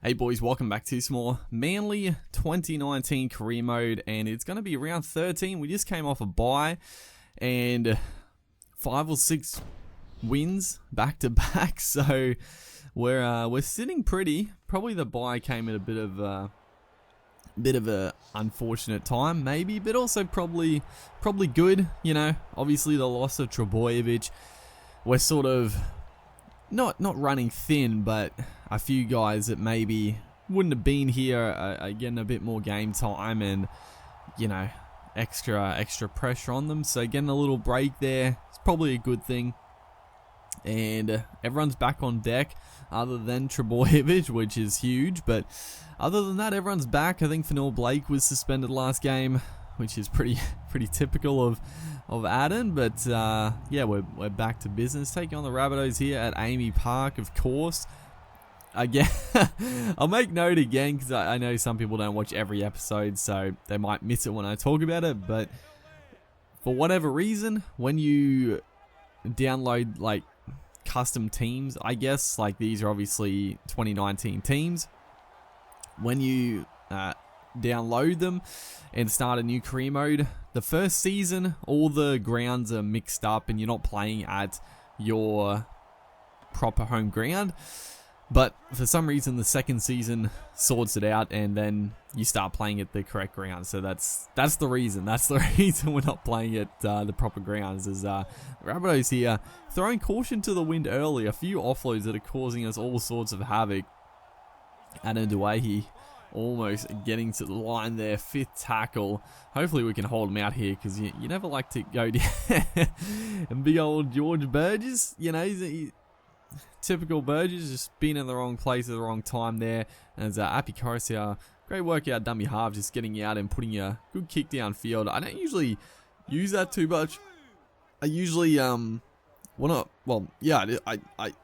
Hey boys, welcome back to some more Manly 2019 career mode, and it's going to be round 13. We just came off a bye, and 5 or 6 wins back to back, so we're sitting pretty. Probably the bye came at a bit of a unfortunate time, maybe, but also probably good. You know, obviously the loss of Trebojevic, we're sort of not running thin, but a few guys that maybe wouldn't have been here are getting a bit more game time, and you know, extra pressure on them. So getting a little break there, it's probably a good thing. And everyone's back on deck, other than Trebojevic, which is huge. But other than that, everyone's back. I think Fanil Blake was suspended last game, which is pretty typical of Adam. But yeah, we're back to business. Taking on the Rabbitohs here at Amy Park, of course. Again, I'll make note again because I know some people don't watch every episode, so they might miss it when I talk about it. But for whatever reason, when you download like custom teams, I guess, like these are obviously 2019 teams, when you download them and start a new career mode, the first season all the grounds are mixed up and you're not playing at your proper home ground. But for some reason, the second season sorts it out, and then you start playing at the correct ground. So that's the reason. That's the reason we're not playing at the proper grounds. Is Rabbitohs here throwing caution to the wind early. A few offloads that are causing us all sorts of havoc. Adam Duahi almost getting to the line there. 5th tackle. Hopefully we can hold him out here, because you never like to go down. And big old George Burgess, you know, typical Burgess, just being in the wrong place at the wrong time there. As Api Coruscant, great work out, dummy half, just getting you out and putting a good kick downfield. I don't usually use that too much. I usually, I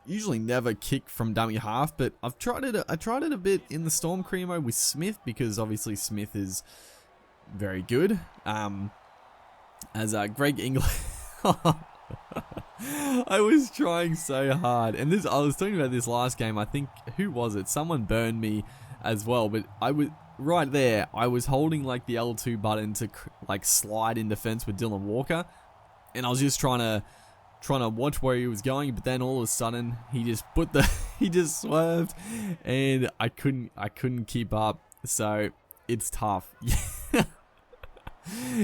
usually never kick from dummy half, but I tried it a bit in the Storm career mode with Smith, because obviously Smith is very good. As Greg English. I was trying so hard, and I was talking about this last game. I think, who was it? Someone burned me as well, but I was right there. I was holding like the L2 button to like slide in defense with Dylan Walker, and I was just trying to watch where he was going. But then all of a sudden, he just swerved, and I couldn't keep up. So it's tough.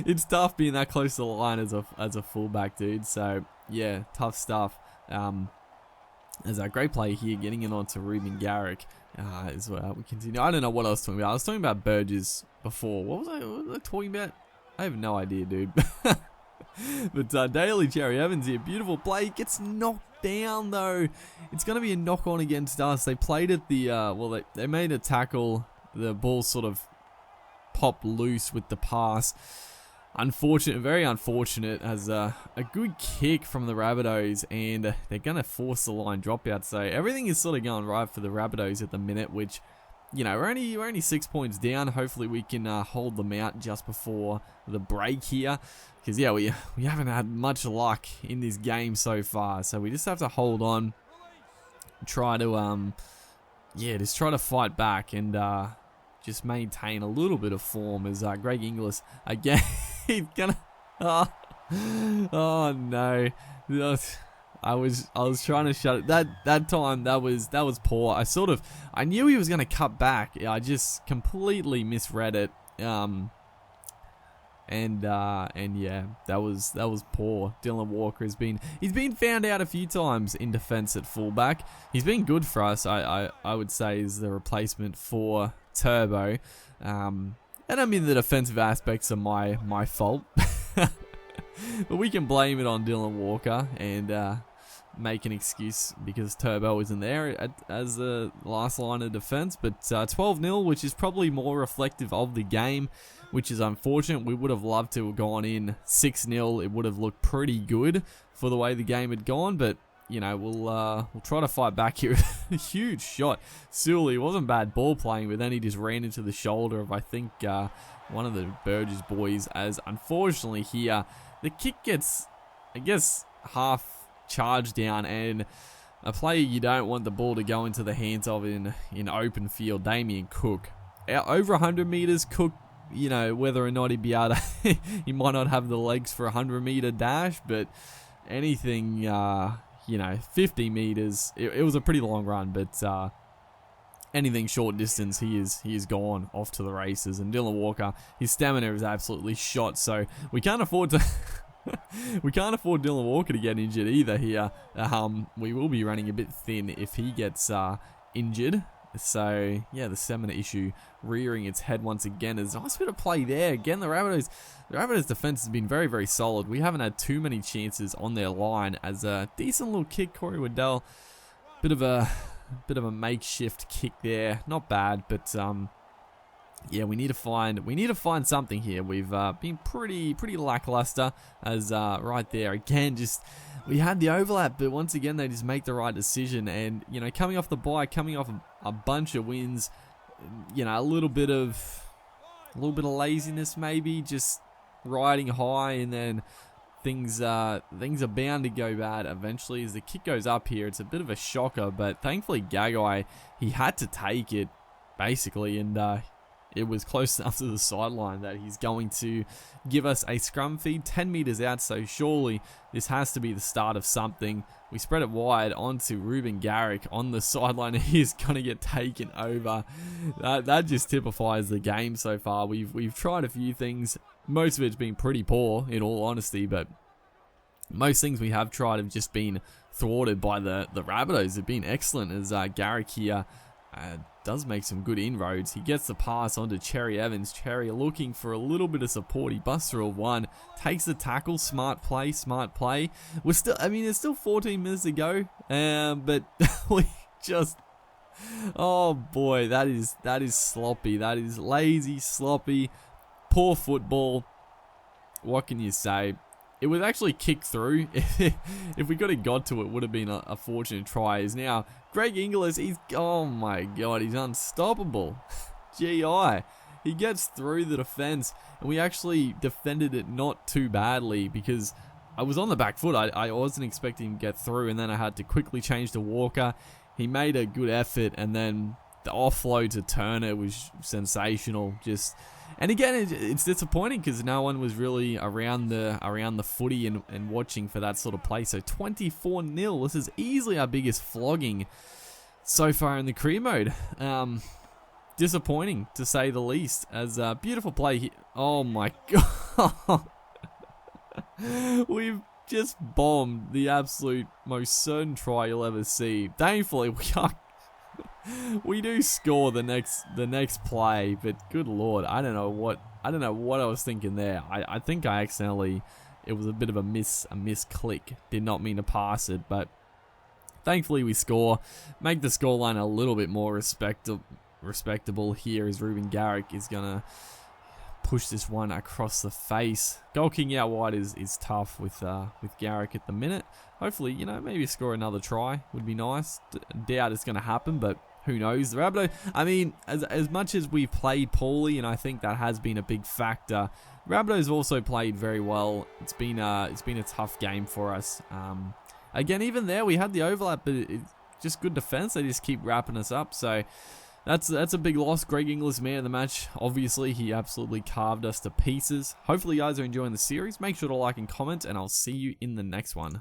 It's tough being that close to the line as a fullback, dude. So yeah, tough stuff. There's a great play here, getting it onto Ruben Garrick. As well, we continue. I don't know what I was talking about. I was talking about Burgess before. What was I talking about? I have no idea, dude. But Daly Cherry Evans here, beautiful play, gets knocked down though. It's going to be a knock on against us. They played at the they made a tackle. The ball sort of popped loose with the pass. Unfortunate, very unfortunate, as a good kick from the Rabbitohs, and they're going to force the line dropout. So everything is sort of going right for the Rabbitohs at the minute, which, you know, we're only 6 points down. Hopefully we can hold them out just before the break here, because yeah, we haven't had much luck in this game so far. So we just have to hold on, try to just try to fight back and just maintain a little bit of form. As Greg Inglis again, he's gonna. Oh no! I was trying to shut it. That time that was poor. I knew he was gonna cut back. I just completely misread it. And yeah, that was poor. Dylan Walker he's been found out a few times in defense at fullback. He's been good for us. I would say is the replacement for Turbo. And I mean, the defensive aspects are my fault. But we can blame it on Dylan Walker and make an excuse because Turbo isn't there as the last line of defense. But 12-0, which is probably more reflective of the game, which is unfortunate. We would have loved to have gone in 6-0. It would have looked pretty good for the way the game had gone, but you know, we'll try to fight back here. A huge shot. Sully wasn't bad ball playing, but then he just ran into the shoulder of, I think, one of the Burgess boys, as unfortunately here, the kick gets, I guess, half charged down, and a player you don't want the ball to go into the hands of in open field, Damien Cook. Over 100 meters, Cook, you know, whether or not he'd be able to, he might not have the legs for a 100-meter dash, but anything, you know, 50 meters, it was a pretty long run, but anything short distance, he is gone off to the races. And Dylan Walker, his stamina is absolutely shot, so we can't afford to we can't afford Dylan Walker to get injured either here. We will be running a bit thin if he gets injured. So yeah, the stamina issue rearing its head once again. There's a nice bit of play there. Again, the Rabbitohs defense has been very, very solid. We haven't had too many chances on their line. As a decent little kick, Corey Waddell, bit of a makeshift kick there. Not bad, but yeah, we need to find something here. We've been pretty lackluster. As right there again, just we had the overlap, but once again they just make the right decision. And you know, coming off the bye, coming off a bunch of wins, you know, a little bit of laziness maybe, just riding high, and then things are bound to go bad eventually. As the kick goes up here, it's a bit of a shocker, but thankfully Gagai, he had to take it basically, and it was close enough to the sideline that he's going to give us a scrum feed 10 meters out, so surely this has to be the start of something. We spread it wide onto Ruben Garrick on the sideline. He's going to get taken over. That just typifies the game so far. We've tried a few things. Most of it's been pretty poor, in all honesty, but most things we have tried have just been thwarted by the Rabbitohs. Have been excellent, as Garrick here does make some good inroads. He gets the pass onto Cherry Evans. Cherry looking for a little bit of support. He busts through a one, takes the tackle. Smart play. We're still, I mean, there's still 14 minutes to go, but we just, oh boy, that is sloppy. That is lazy, sloppy, poor football. What can you say? It was actually kicked through. If we could have got to it, would have been a fortunate try. Is now Greg Inglis. Oh my god, he's unstoppable. GI. He gets through the defense, and we actually defended it not too badly, because I was on the back foot. I wasn't expecting him to get through, and then I had to quickly change to Walker. He made a good effort, and then the offload to Turner was sensational. And again, it's disappointing because no one was really around the footy and watching for that sort of play. So 24-0. This is easily our biggest flogging so far in the career mode. Disappointing, to say the least. As a beautiful play here. Oh my god. We've just bombed the absolute most certain try you'll ever see. Thankfully, we do score the next play, but good lord, I don't know what I was thinking there. I think I accidentally, it was a bit of a misclick. Did not mean to pass it, but thankfully we score, make the scoreline a little bit more respectable here, as Ruben Garrick is gonna push this one across the face. Goal kicking out wide is tough with Garrick at the minute. Hopefully, you know, maybe score another try would be nice. Doubt it's going to happen, but who knows? The Rabbitohs, I mean, as much as we've played poorly, and I think that has been a big factor, Rabbitohs also played very well. It's been a tough game for us. Again, even there we had the overlap, but it's just good defense. They just keep wrapping us up. So that's a big loss. Greg Inglis, man of the match. Obviously, he absolutely carved us to pieces. Hopefully, you guys are enjoying the series. Make sure to like and comment, and I'll see you in the next one.